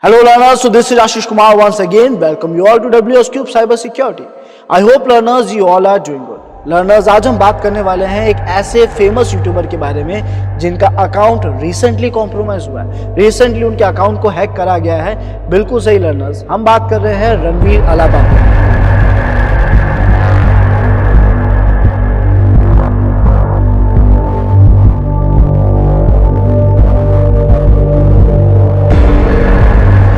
Hello learners, so this is Ashish Kumar once again. Welcome you all to WS Cube Cyber Security. I hope learners you all are doing good. Learners, आज हम बात करने वाले हैं एक ऐसे famous YouTuber के बारे में जिनका अकाउंट रिसेंटली कॉम्प्रोमाइज हुआ है। रिसेंटली उनके अकाउंट को हैक करा गया है। बिल्कुल सही लर्नर्स, हम बात कर रहे हैं रणवीर अलाहाबादिया।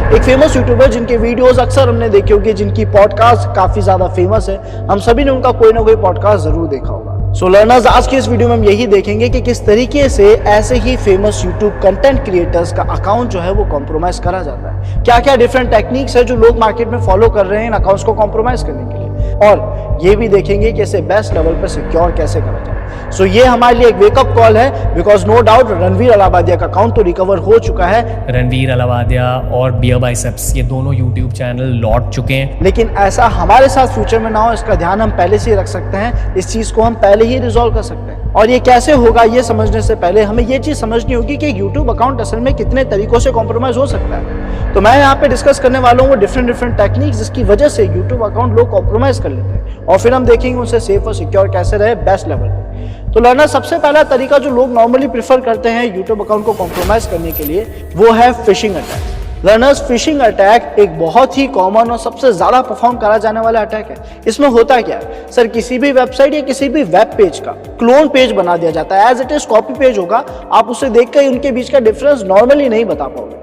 एक फेमस यूट्यूबर जिनके वीडियोस अक्सर हमने देखे होंगे, जिनकी पॉडकास्ट काफी ज्यादा फेमस है। हम सभी ने उनका कोई ना कोई पॉडकास्ट जरूर देखा होगा। सो लर्नर्स, आज की इस वीडियो में हम यही देखेंगे कि किस तरीके से ऐसे ही फेमस यूट्यूब कंटेंट क्रिएटर्स का अकाउंट जो है वो कॉम्प्रोमाइज करा जाता है। क्या क्या डिफरेंट टेक्निक्स है जो लोग मार्केट में फॉलो कर रहे हैं इन अकाउंट्स को कॉम्प्रोमाइज करने के लिए, और ये भी देखेंगे कि इसे बेस्ट लेवल पर सिक्योर कैसे करा जाए। सो ये हमारे लिए एक वेकअप कॉल है, because no doubt Ranveer Allahbadia का अकाउंट तो रिकवर हो चुका है। रणवीर अलाहाबादिया और बियर बाइसेप्स ये दोनों यूट्यूब चैनल लौट चुके हैं, लेकिन ऐसा हमारे साथ फ्यूचर में ना हो, इसका ध्यान हम पहले से ही रख सकते हैं। इस चीज को हम पहले ही रिजॉल्व कर सकते हैं। और ये कैसे होगा ये समझने से पहले हमें ये चीज समझनी होगी कि यूट्यूब अकाउंट असल में कितने तरीकों से कॉम्प्रोमाइज हो सकता है। तो मैं यहाँ पे डिस्कस करने वाला हूँ वो डिफरेंट टेक्निक्स जिसकी वजह से यूट्यूब अकाउंट लोग कॉम्प्रोमाइज कर लेते हैं, और फिर हम देखेंगे उनसे सेफ और सिक्योर कैसे रहे बेस्ट लेवल पे। तो लर्नर, सबसे पहला तरीका जो लोग नॉर्मली प्रेफर करते हैं यूट्यूब अकाउंट को कॉम्प्रोमाइज करने के लिए, वो है phishing attack. Learners, phishing attack एक बहुत ही कॉमन और सबसे ज्यादा परफॉर्म करा जाने वाला अटैक है। इसमें होता क्या है सर, किसी भी वेबसाइट या किसी भी वेब पेज का क्लोन पेज बना दिया जाता है। As it is copy page होगा, आप उसे देखकर उनके बीच का डिफरेंस नॉर्मली नहीं बता पाओगे।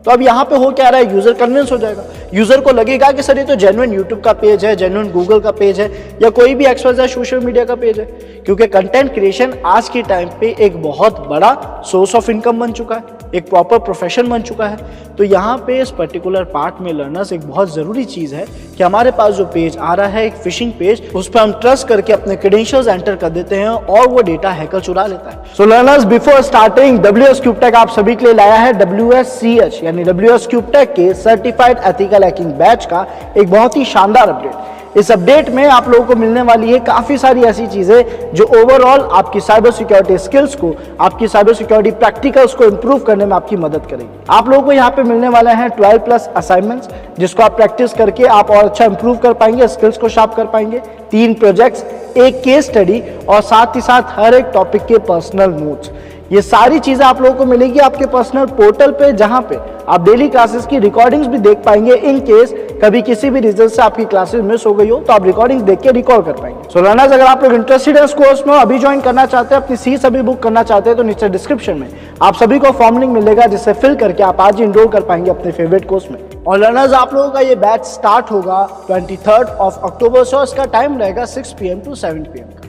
तो अब यहाँ पे हो क्या रहा है, यूजर कन्विंस हो जाएगा। यूजर को लगेगा कि सर ये तो जेन्युइन यूट्यूब का पेज है, जेन्युइन गूगल का पेज है, या कोई भी एक्सवाइजेड सोशल मीडिया का पेज है। क्योंकि कंटेंट क्रिएशन आज के टाइम पे एक बहुत बड़ा सोर्स ऑफ इनकम बन चुका है, एक प्रॉपर प्रोफेशन बन चुका है। तो यहाँ पे इस पर्टिकुलर पार्ट में लर्नर्स एक बहुत जरूरी चीज है कि हमारे पास जो पेज आ रहा है एक फिशिंग पेज, उस पर हम ट्रस्ट करके अपने क्रेडेंशियल्स एंटर कर देते हैं और वो डेटा हैकर चुरा लेता है। सो learners, before starting WS Cube Tech आप सभी के लिए लाया है WSCH यानी WS Cube Tech के सर्टिफाइड एथिकल हैकिंग बैच का एक बहुत ही शानदार अपडेट। इस अपडेट में आप लोगों को मिलने वाली है काफी सारी ऐसी चीजें जो ओवरऑल आपकी साइबर सिक्योरिटी स्किल्स को, आपकी साइबर सिक्योरिटी प्रैक्टिकल्स को इंप्रूव करने में आपकी मदद करेगी। आप लोगों को यहाँ पे मिलने वाले हैं 12+ असाइनमेंट्स, जिसको आप प्रैक्टिस करके आप और अच्छा इंप्रूव कर पाएंगे, स्किल्स को शार्प कर पाएंगे। 3 प्रोजेक्ट्स, एक केस स्टडी, और साथ ही साथ हर एक टॉपिक के पर्सनल नोट्स। ये सारी चीजें आप लोगों को मिलेगी आपके पर्सनल पोर्टल पे, जहां पे आप डेली क्लासेस की रिकॉर्डिंग्स भी देख पाएंगे। इन केस कभी किसी भी रीजन से आपकी क्लासेस मिस हो गई हो तो आप रिकॉर्डिंग्स देख के रिकॉर्ड कर पाएंगे। सो लर्नर्स, अगर आप लोग इंटरेस्टेड है इस कोर्स में, अभी ज्वाइन करना चाहते हैं, अपनी सीट्स अभी बुक करना चाहते हैं, तो नीचे डिस्क्रिप्शन में आप सभी को फॉर्म लिंक मिलेगा, जिससे फिल करके आप आज ही इनरोल कर पाएंगे अपने फेवरेट कोर्स में। और लर्नर्स, आप लोगों का ये बैच स्टार्ट होगा 23 अक्टूबर से, और इसका टाइम रहेगा 6 PM to 7 PM का।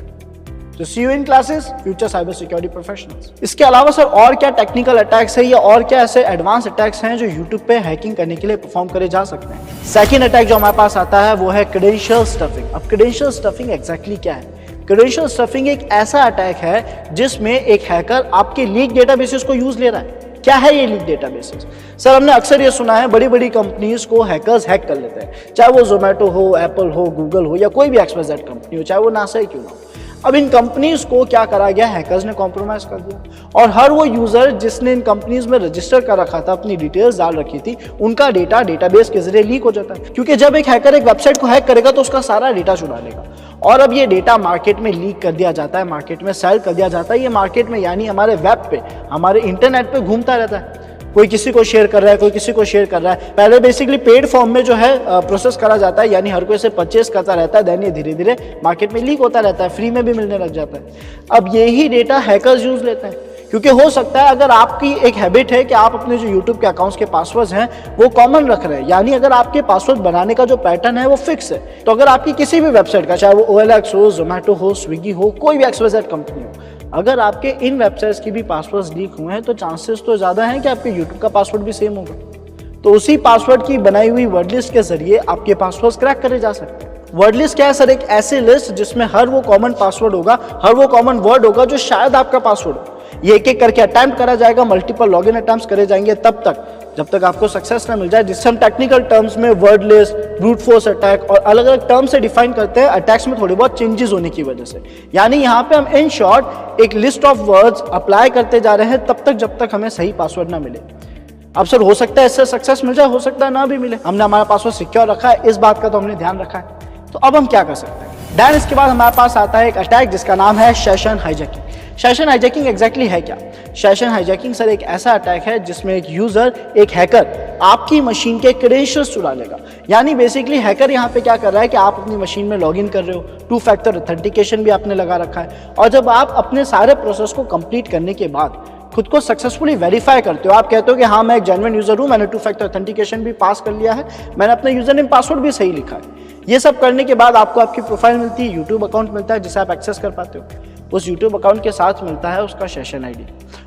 तो see you in classes, future cyber security professionals. इसके अलावा सर और क्या टेक्निकल अटैक्स है या और क्या ऐसे एडवांस अटैक्स हैं जो यूट्यूब पे हैकिंग करने के लिए परफॉर्म करे जा सकते हैं? सेकंड अटैक जो हमारे पास आता है वो है क्रेडेंशियल स्टफिंग। अब क्रेडेंशियल स्टफिंग एग्जैक्टली क्या है? क्रेडेंशियल स्टफिंग एक ऐसा अटैक है जिसमें एक हैकर आपके लीक डेटाबेसेस को यूज ले रहा है। क्या है ये लीक डेटाबेसेस? सर, हमने अक्सर ये सुना है बड़ी बड़ी कंपनीज को हैकर्स हैक कर लेते हैं, चाहे वो जोमेटो हो, एप्पल हो, गूगल हो, या कोई भी एक्सवाइजेड कंपनी हो, चाहे वो नासा ही क्यों ना हो। अब इन कंपनीज को क्या करा गया, हैकर्स ने कॉम्प्रोमाइज कर दिया, और हर वो यूजर जिसने इन कंपनीज में रजिस्टर कर रखा था, अपनी डिटेल्स डाल रखी थी, उनका डेटा डेटाबेस के जरिए लीक हो जाता है। क्योंकि जब एक हैकर एक वेबसाइट को हैक करेगा तो उसका सारा डेटा चुरा लेगा, और अब ये डेटा मार्केट में लीक कर दिया जाता है, मार्केट में सेल कर दिया जाता है। ये मार्केट में यानी हमारे वेब पे, हमारे इंटरनेट पे घूमता रहता है। कोई किसी को शेयर कर रहा है, कोई किसी को शेयर कर रहा है। पहले बेसिकली पेड फॉर्म में जो है प्रोसेस करा जाता है, यानी हर कोई इसे परचेस करता रहता है, देन ये धीरे धीरे मार्केट में लीक होता रहता है, फ्री में भी मिलने लग जाता है। अब यही डेटा हैकर्स यूज लेते हैं, क्योंकि हो सकता है अगर आपकी एक हैबिट है कि आप अपने जो यूट्यूब के अकाउंट्स के पासवर्ड्स हैं वो कॉमन रख रहे हैं, यानी अगर आपके पासवर्ड बनाने का जो पैटर्न है वो फिक्स है, तो अगर आपकी किसी भी वेबसाइट का, चाहे वो OLX हो, जोमेटो हो, स्विगी हो, कोई भी एक्सवाइजेड कंपनी हो, अगर आपके इन वेबसाइट्स की भी पासवर्ड्स लीक हुए हैं तो चांसेस तो ज्यादा हैं कि आपके यूट्यूब का पासवर्ड भी सेम होगा। तो उसी पासवर्ड की बनाई हुई वर्ड लिस्ट के जरिए आपके पासवर्ड्स क्रैक करे जा सकते हैं। वर्ड लिस्ट क्या है सर? एक ऐसी लिस्ट जिसमें हर वो कॉमन पासवर्ड होगा, हर वो कॉमन वर्ड होगा जो शायद आपका पासवर्ड हो। ये एक एक करके अटेम्प्ट करा जाएगा, मल्टीपल लॉगिन अटेम्प्ट्स करे जाएंगे तब तक जब तक आपको सक्सेस ना मिल जाए, जिससे हम टेक्निकल टर्म्स में word list, brute force attack और अलग अलग टर्म से डिफाइन करते हैं, अटैक्स में थोड़ी बहुत चेंजेस होने की वजह से। यानी यहाँ पे हम इन शॉर्ट एक लिस्ट ऑफ वर्ड्स अप्लाई करते जा रहे हैं तब तक जब तक हमें सही पासवर्ड ना मिले। अब सर हो सकता है इससे सक्सेस मिल जाए, हो सकता है ना भी मिले, हमने हमारा पासवर्ड सिक्योर रखा है, इस बात का तो हमने ध्यान रखा है। तो अब हम क्या कर सकते हैं? देन इसके बाद हमारे पास आता है एक अटैक जिसका नाम है session hijacking. Session hijacking exactly है क्या? सेशन हाईजैकिंग सर एक ऐसा अटैक है जिसमें एक यूजर, एक हैकर आपकी मशीन के क्रेडेंशियल्स चुरा लेगा। यानी बेसिकली हैकर यहाँ पे क्या कर रहा है कि आप अपनी मशीन में लॉगिन कर रहे हो, 2 फैक्टर ऑथेंटिकेशन भी आपने लगा रखा है, और जब आप अपने सारे प्रोसेस को कंप्लीट करने के बाद खुद को सक्सेसफुली वेरीफाई करते हो, आप कहते हो कि हाँ मैं एक जेन्युइन यूजर हूँ, मैंने 2 फैक्टर ऑथेंटिकेशन भी पास कर लिया है, मैंने अपना यूजर नेम पासवर्ड भी सही लिखा है, ये सब करने के बाद आपको आपकी प्रोफाइल मिलती है, यूट्यूब अकाउंट मिलता है जिसे आप एक्सेस कर पाते हो। उस यूट्यूब अकाउंट के साथ मिलता है उसका सेशन आईडी,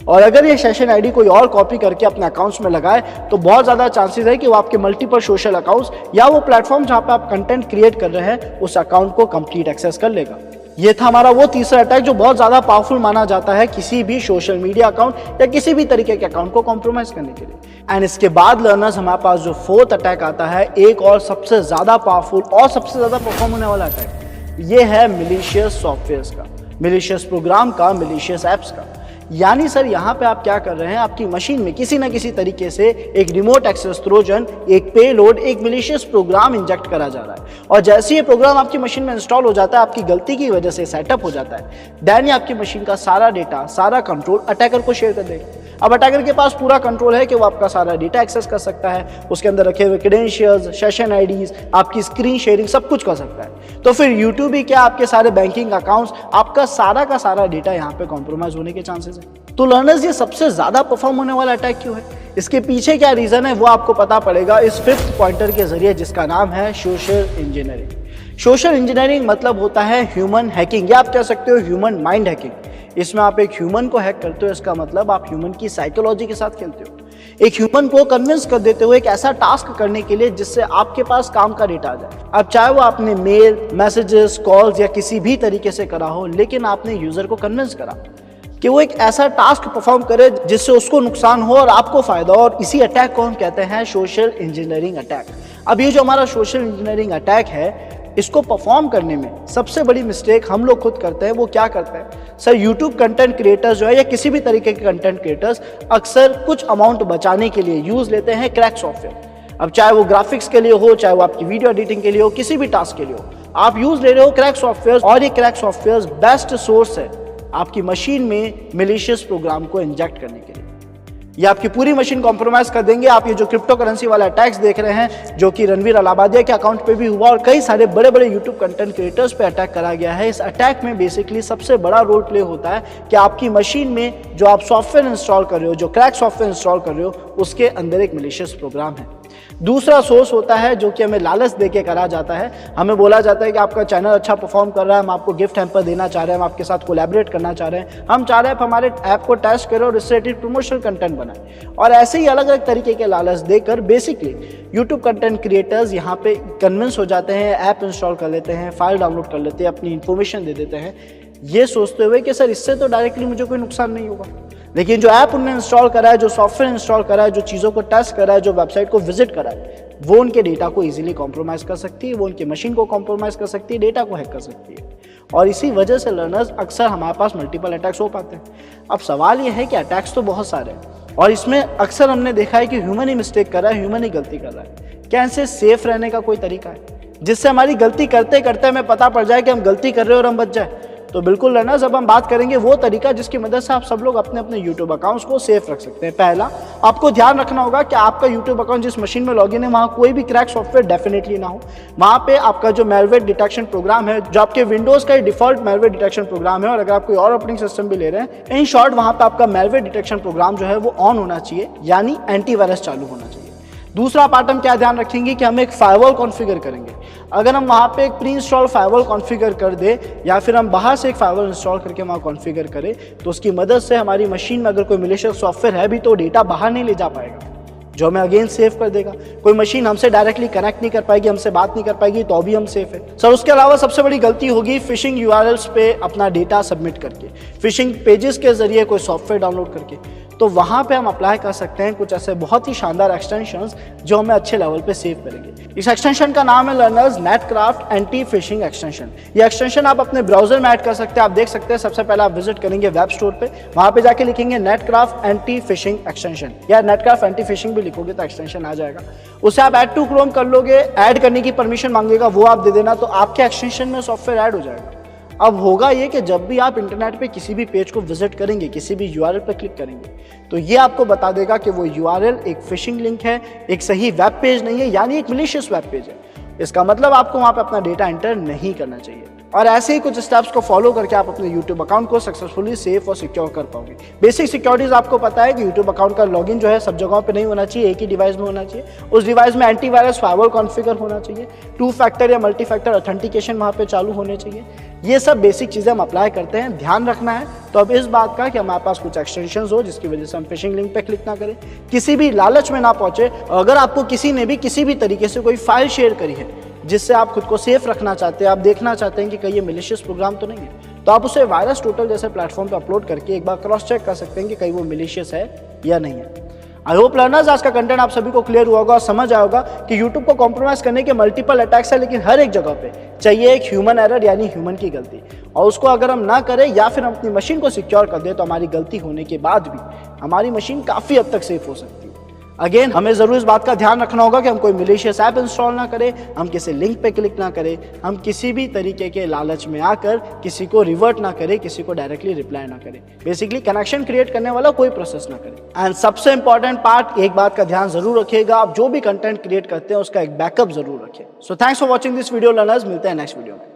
और अगर ये सेशन आईडी कोई और कॉपी करके अपने अकाउंट्स में लगाए तो बहुत ज़्यादा चांसेस है कि वो आपके मल्टीपल सोशल अकाउंट्स या वो प्लेटफॉर्म जहाँ पे आप कंटेंट क्रिएट कर रहे हैं उस अकाउंट को कंप्लीट एक्सेस कर लेगा। ये था हमारा वो तीसरा अटैक जो बहुत ज़्यादा पावरफुल माना जाता है किसी भी सोशल मीडिया अकाउंट या किसी भी तरीके के अकाउंट को कॉम्प्रोमाइज़ करने के लिए। एंड इसके बाद लर्नर्स हमारे पास जो फोर्थ अटैक आता है, एक और सबसे ज़्यादा पावरफुल और सबसे ज़्यादा परफॉर्म होने वाला अटैक, ये है मिलीशियस सॉफ्टवेयर्स का, मिलीशियस प्रोग्राम का, मिलीशियस ऐप्स का। यानी सर यहाँ पे आप क्या कर रहे हैं, आपकी मशीन में किसी ना किसी तरीके से एक रिमोट एक्सेस ट्रोजन, एक पेलोड, एक मिलीशियस प्रोग्राम इंजेक्ट करा जा रहा है, और जैसे ये प्रोग्राम आपकी मशीन में इंस्टॉल हो जाता है, आपकी गलती की वजह से सेटअप हो जाता है, देन ये आपकी मशीन का सारा डेटा, सारा कंट्रोल अटैकर को शेयर कर देगा। अब अटैकर के पास पूरा कंट्रोल है कि वो आपका सारा डेटा एक्सेस कर सकता है, उसके अंदर रखे हुए क्रेडेंशियल्स, सेशन आईडीज, आपकी स्क्रीन शेयरिंग, सब कुछ कर सकता है। तो फिर यूट्यूब ही क्या, आपके सारे बैंकिंग अकाउंट्स, आपका सारा का सारा डेटा यहाँ पे कॉम्प्रोमाइज होने के चांसेस है। तो लर्नर्स ये सबसे ज्यादा परफॉर्म होने वाला अटैक क्यों है, इसके पीछे क्या रीजन है वो आपको पता पड़ेगा इस 5th पॉइंटर के जरिए जिसका नाम है सोशल इंजीनियरिंग। सोशल इंजीनियरिंग मतलब होता है ह्यूमन हैकिंग, या आप कह सकते हो ह्यूमन माइंड हैकिंग। इसमें आप एक ह्यूमन को हैक करते हो, इसका मतलब आप ह्यूमन की साइकोलॉजी के साथ खेलते हो, एक ह्यूमन को कन्विंस कर देते हो एक ऐसा टास्क करने के लिए जिससे आपके पास काम का डेटा आ जाए। अब चाहे वो आपने मेल, मैसेजेस, कॉल्स या किसी भी तरीके से करा हो, लेकिन आपने यूजर को कन्विंस करा कि वो एक ऐसा टास्क परफॉर्म करे जिससे उसको नुकसान हो और आपको फायदा हो, और इसी अटैक को हम कहते हैं सोशल इंजीनियरिंग अटैक। अब ये जो हमारा सोशल इंजीनियरिंग अटैक है, इसको परफॉर्म करने में सबसे बड़ी मिस्टेक हम लोग खुद करते हैं। वो क्या करते हैं सर, यूट्यूब कंटेंट क्रिएटर्स जो है या किसी भी तरीके के कंटेंट क्रिएटर्स अक्सर कुछ अमाउंट बचाने के लिए यूज लेते हैं क्रैक सॉफ्टवेयर। अब चाहे वो ग्राफिक्स के लिए हो, चाहे वो आपकी वीडियो एडिटिंग के लिए हो, किसी भी टास्क के लिए हो, आप यूज ले रहे हो क्रैक सॉफ्टवेयर, और ये क्रैक सॉफ्टवेयर बेस्ट सोर्स है आपकी मशीन में मिलीशियस प्रोग्राम को इंजेक्ट करने के लिए। ये आपकी पूरी मशीन कॉम्प्रोमाइज कर देंगे। आप ये जो क्रिप्टो करेंसी वाला अटैक्स देख रहे हैं जो कि रणवीर अलाहाबादिया के अकाउंट पे भी हुआ और कई सारे बड़े बड़े यूट्यूब कंटेंट क्रिएटर्स पे अटैक करा गया है, इस अटैक में बेसिकली सबसे बड़ा रोल प्ले होता है कि आपकी मशीन में जो आप सॉफ्टवेयर इंस्टॉल कर रहे हो, जो क्रैक सॉफ्टवेयर इंस्टॉल कर रहे हो, उसके अंदर एक मिलीशियस प्रोग्राम है। दूसरा सोर्स होता है जो कि हमें लालच देके करा जाता है। हमें बोला जाता है कि आपका चैनल अच्छा परफॉर्म कर रहा है, हम आपको गिफ्ट हैम्पर देना चाह रहे हैं, हम आपके साथ कोलैबोरेट करना चाह रहे हैं, हम चाह रहे हैं आप हमारे ऐप को टेस्ट करें और इससे रिलेटेड प्रमोशनल कंटेंट बनाएं। और ऐसे ही अलग अलग तरीके के लालच देकर बेसिकली यूट्यूब कंटेंट क्रिएटर्स यहाँ पे कन्विंस हो जाते हैं, ऐप इंस्टॉल कर लेते हैं, फाइल डाउनलोड कर लेते हैं, अपनी इन्फॉर्मेशन दे देते हैं, ये सोचते हुए कि सर इससे तो डायरेक्टली मुझे कोई नुकसान नहीं होगा। लेकिन जो ऐप उन्होंने इंस्टॉल करा है, जो सॉफ्टवेयर इंस्टॉल करा है, जो चीज़ों को टेस्ट करा है, जो वेबसाइट को विजिट करा है, वो उनके डेटा को इजीली कॉम्प्रोमाइज़ कर सकती है, वो उनकी मशीन को कॉम्प्रोमाइज़ कर सकती है, डेटा को हैक कर सकती है। और इसी वजह से लर्नर्स अक्सर हमारे पास मल्टीपल अटैक्स हो पाते हैं। अब सवाल ये है कि अटैक्स तो बहुत सारे हैं और इसमें अक्सर हमने देखा है कि ह्यूमन ही मिस्टेक कर रहा है, ह्यूमन ही गलती कर रहा है। क्या इनसे सेफ रहने का कोई तरीका है जिससे हमारी गलती करते करते हमें पता पड़ जाए कि हम गलती कर रहे हैं और हम बच जाए? तो बिल्कुल लर्नर्स, अब हम बात करेंगे वो तरीका जिसकी मदद से आप सब लोग अपने अपने यूट्यूब अकाउंट्स को सेफ रख सकते हैं। पहला, आपको ध्यान रखना होगा कि आपका यूट्यूब अकाउंट जिस मशीन में लॉगिन है वहाँ कोई भी क्रैक सॉफ्टवेयर डेफिनेटली ना हो। वहाँ पे आपका जो मैलवेयर डिटेक्शन प्रोग्राम है, जो आपके विंडोज का डिफॉल्ट मैलवेयर डिटेक्शन प्रोग्राम है, और अगर आप कोई और ऑपरेटिंग सिस्टम भी ले रहे हैं, इन शॉर्ट वहाँ पे आपका मैलवेयर डिटेक्शन प्रोग्राम जो है वो ऑन होना चाहिए, यानी एंटीवायरस चालू होना चाहिए। दूसरा पार्ट हम क्या ध्यान रखेंगे कि हम एक फायरवॉल कॉन्फ़िगर करेंगे। अगर हम वहाँ पे एक प्री इंस्टॉल फायरवॉल कॉन्फ़िगर कर दे या फिर हम बाहर से एक फायरवॉल इंस्टॉल करके वहाँ कॉन्फ़िगर करें, तो उसकी मदद से हमारी मशीन में अगर कोई मैलिशियस सॉफ्टवेयर है भी तो डेटा बाहर नहीं ले जा पाएगा, जो हमें अगेन सेव कर देगा। कोई मशीन हमसे डायरेक्टली कनेक्ट नहीं कर पाएगी, हमसे बात नहीं कर पाएगी, तो भी हम सेफ है। सर उसके अलावा सबसे बड़ी गलती होगी फिशिंग यूआरएल्स पे अपना डेटा सबमिट करके, फिशिंग पेजेस के जरिए कोई सॉफ्टवेयर डाउनलोड करके। तो वहाँ पे हम अप्लाई कर सकते हैं कुछ ऐसे बहुत ही शानदार एक्सटेंशंस जो हमें अच्छे लेवल पे सेव करेंगे। इस एक्सटेंशन का नाम है लर्नर्स नेटक्राफ्ट एंटी फिशिंग एक्सटेंशन। ये एक्सटेंशन आप अपने ब्राउजर में ऐड कर सकते हैं। आप देख सकते हैं सबसे पहले आप विजिट करेंगे वेब स्टोर पे, वहाँ पे जाके लिखेंगे नेटक्राफ्ट एंटी फिशिंग एक्सटेंशन या नेटक्राफ्ट एंटी फिशिंग भी लिखोगे तो एक्सटेंशन आ जाएगा। उसे आप ऐड टू क्रोम कर लोगे, ऐड करने की परमिशन मांगेगा, वो आप दे देना, तो आपके एक्सटेंशन में सॉफ्टवेयर ऐड हो जाएगा। अब होगा ये कि जब भी आप इंटरनेट पे किसी भी पेज को विजिट करेंगे, किसी भी यूआरएल पर क्लिक करेंगे, तो ये आपको बता देगा कि वो यूआरएल एक फिशिंग लिंक है, एक सही वेब पेज नहीं है, यानी एक मलिशियस वेब पेज है। इसका मतलब आपको वहाँ पे अपना डेटा एंटर नहीं करना चाहिए। और ऐसे ही कुछ स्टेप्स को फॉलो करके आप अपने YouTube अकाउंट को सक्सेसफुली सेफ और सिक्योर कर पाओगे। बेसिक सिक्योरिटीज आपको पता है कि YouTube अकाउंट का लॉगिन जो है सब जगहों पे नहीं होना चाहिए, एक ही डिवाइस में होना चाहिए। उस डिवाइस में एंटीवायरस फायरवॉल कॉन्फ़िगर होना चाहिए, 2 फैक्टर या मल्टी फैक्टर ऑथेंटिकेशन वहाँ पे चालू होने चाहिए। ये सब बेसिक चीज़ें हम अप्लाई करते हैं। ध्यान रखना है तो अब इस बात का कि हमारे पास कुछ एक्सटेंशंस हो जिसकी वजह से हम फिशिंग लिंक पे क्लिक ना करें, किसी भी लालच में ना पहुंचे। अगर आपको किसी ने भी किसी भी तरीके से कोई फाइल शेयर करी है जिससे आप खुद को सेफ रखना चाहते हैं, आप देखना चाहते हैं कि कहीं ये मिलिशियस प्रोग्राम तो नहीं है, तो आप उसे वायरस टोटल जैसे प्लेटफॉर्म पे अपलोड करके एक बार क्रॉस चेक कर सकते हैं कि कहीं वो मिलिशियस है या नहीं है। आई होप लर्नर्स आज का कंटेंट आप सभी को क्लियर हुआ होगा और समझ आया होगा कि YouTube को कॉम्प्रोमाइज करने के मल्टीपल अटैक्स है, लेकिन हर एक जगह पे चाहिए एक ह्यूमन एरर यानी ह्यूमन की गलती, और उसको अगर हम ना करें या फिर हम अपनी मशीन को सिक्योर कर दें तो हमारी गलती होने के बाद भी हमारी मशीन काफ़ी हद तक सेफ हो सकती है। अगेन हमें ज़रूर इस बात का ध्यान रखना होगा कि हम कोई मिलिशियस ऐप इंस्टॉल ना करें, हम किसी लिंक पे क्लिक ना करें, हम किसी भी तरीके के लालच में आकर किसी को रिवर्ट ना करें, किसी को डायरेक्टली रिप्लाई ना करें, बेसिकली कनेक्शन क्रिएट करने वाला कोई प्रोसेस ना करें। एंड सबसे इंपॉर्टेंट पार्ट, एक बात का ध्यान जरूर रखिएगा, आप जो भी कंटेंट क्रिएट करते हैं उसका एक बैकअप जरूर रखें। So thanks for watching this video learners, मिलते हैं नेक्स्ट वीडियो में।